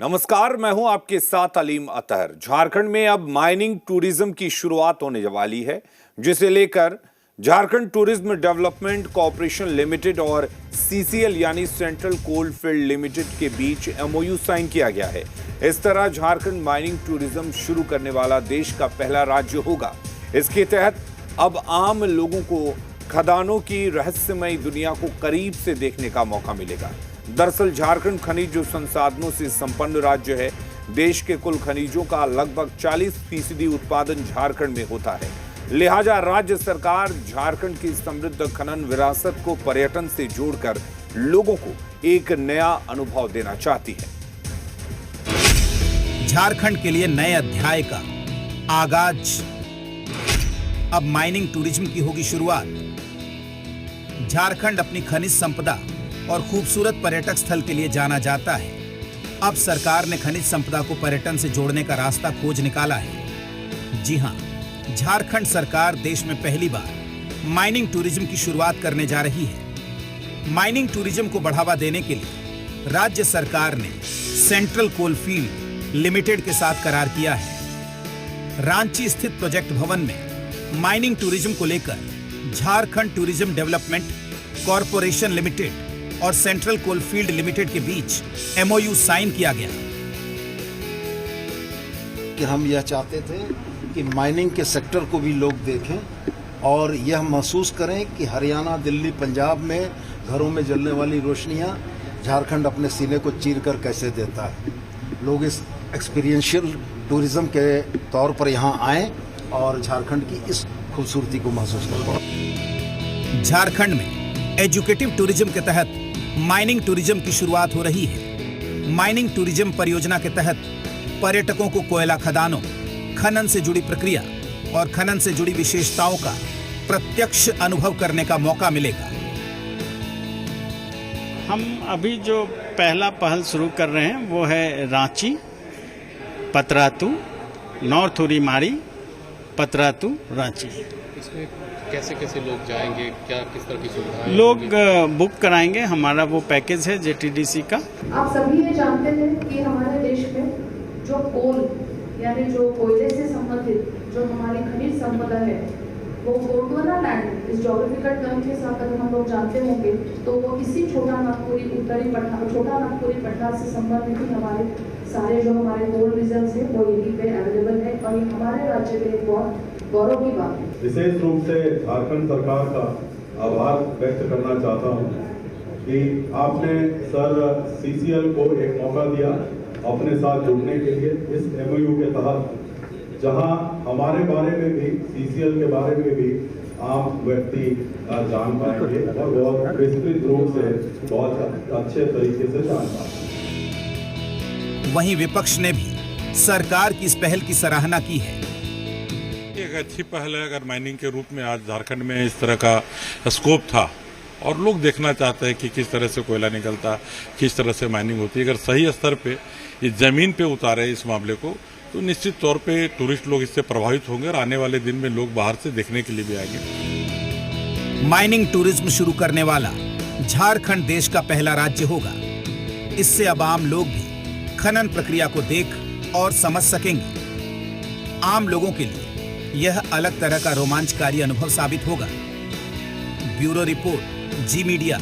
नमस्कार, मैं हूं आपके साथ अलीम अतहर। झारखंड में अब माइनिंग टूरिज्म की शुरुआत होने वाली है, जिसे लेकर Jharkhand tourism development corporation limited और सीसीएल यानी सेंट्रल कोल फील्ड लिमिटेड के बीच एमओयू साइन किया गया है। इस तरह झारखंड माइनिंग टूरिज्म शुरू करने वाला देश का पहला राज्य होगा। इसके तहत अब आम लोगों को खदानों की रहस्यमय दुनिया को करीब से देखने का मौका मिलेगा। दरअसल झारखंड खनिज संसाधनों से संपन्न राज्य है। देश के कुल खनिजों का लगभग 40% उत्पादन झारखंड में होता है। लिहाजा राज्य सरकार झारखंड की समृद्ध खनन विरासत को पर्यटन से जोड़कर लोगों को एक नया अनुभव देना चाहती है। झारखंड के लिए नए अध्याय का आगाज। अब माइनिंग टूरिज्म की होगी शुरुआत। झारखंड अपनी खनिज संपदा और खूबसूरत पर्यटक स्थल के लिए जाना जाता है। अब सरकार ने खनिज संपदा को पर्यटन से जोड़ने का रास्ता खोज निकाला है। जी हां, झारखंड सरकार देश में पहली बार माइनिंग टूरिज्म की शुरुआत करने जा रही है। माइनिंग टूरिज्म को बढ़ावा देने के लिए राज्य सरकार ने सेंट्रल कोल फील्ड लिमिटेड के साथ करार किया है। रांची स्थित प्रोजेक्ट भवन में माइनिंग टूरिज्म को लेकर Jharkhand tourism development corporation limited और सेंट्रल कोल फील्ड लिमिटेड के बीच एमओयू साइन किया गया। कि हम यह चाहते थे कि माइनिंग के सेक्टर को भी लोग देखें और यह महसूस करें कि हरियाणा, दिल्ली, पंजाब में घरों में जलने वाली रोशनियां झारखंड अपने सीने को चीर कर कैसे देता है। लोग इस एक्सपीरियंशियल टूरिज्म के तौर पर यहाँ आएं और झारखंड की इस खूबसूरती को महसूस करें। झारखंड में एजुकेटिव टूरिज्म के तहत माइनिंग टूरिज्म की शुरुआत हो रही है। माइनिंग टूरिज्म परियोजना के तहत पर्यटकों को कोयला खदानों, खनन से जुड़ी प्रक्रिया और खनन से जुड़ी विशेषताओं का प्रत्यक्ष अनुभव करने का मौका मिलेगा। हम अभी जो पहला पहल शुरू कर रहे हैं वो है रांची, पतरातू, नॉर्थ उरीमारी, पतरातू, रांची। इसमें कैसे कैसे लोग जाएंगे, क्या किस तरह की सुविधाएं लोग बुक कराएंगे। हमारा वो पैकेज है जेटीडीसी का। आप सभी ये जानते थे कि हमारे देश में जो कोल यानी जो कोयले से संबंधित जो हमारी खनिज संपदा है वो गोंडवाना लैंड, इस ज्योग्राफिकल टर्म के साथ अगर हम लोग जानते होंगे तो वो इसी छोटा नागपुरी पटना से संबंधित ही हमारे सारे जो हमारे कोल रिजर्व्स है वो यहीं पे अवेलेबल है और ये हमारे राज्य के लिए बहुत गौरव की बात है। विशेष रूप से झारखंड सरकार का आभार व्यक्त करना चाहता हूं कि आपने सर सीसीएल को एक मौका दिया अपने साथ जुड़ने के लिए इस एमओयू के तहत, जहां हमारे बारे में भी, सीसीएल के बारे में भी आम व्यक्ति जान पाएंगे और बहुत विस्तृत रूप से बहुत अच्छे तरीके से जान पाएंगे। वहीं विपक्ष ने भी सरकार की इस पहल की सराहना की है। एक अच्छी पहल है। अगर माइनिंग के रूप में आज झारखंड में इस तरह का स्कोप था और लोग देखना चाहते हैं कि किस तरह से कोयला निकलता, किस तरह से माइनिंग होती है, अगर सही स्तर पे ये जमीन पे उतारे इस मामले को तो निश्चित तौर पे टूरिस्ट लोग इससे प्रभावित होंगे और आने वाले दिन में लोग बाहर से देखने के लिए भी आएंगे। माइनिंग टूरिज्म शुरू करने वाला झारखंड देश का पहला राज्य होगा। इससे अब आम लोग भी खनन प्रक्रिया को देख और समझ सकेंगे। आम लोगों के लिए यह अलग तरह का रोमांचकारी अनुभव साबित होगा। ब्यूरो रिपोर्ट, जी मीडिया।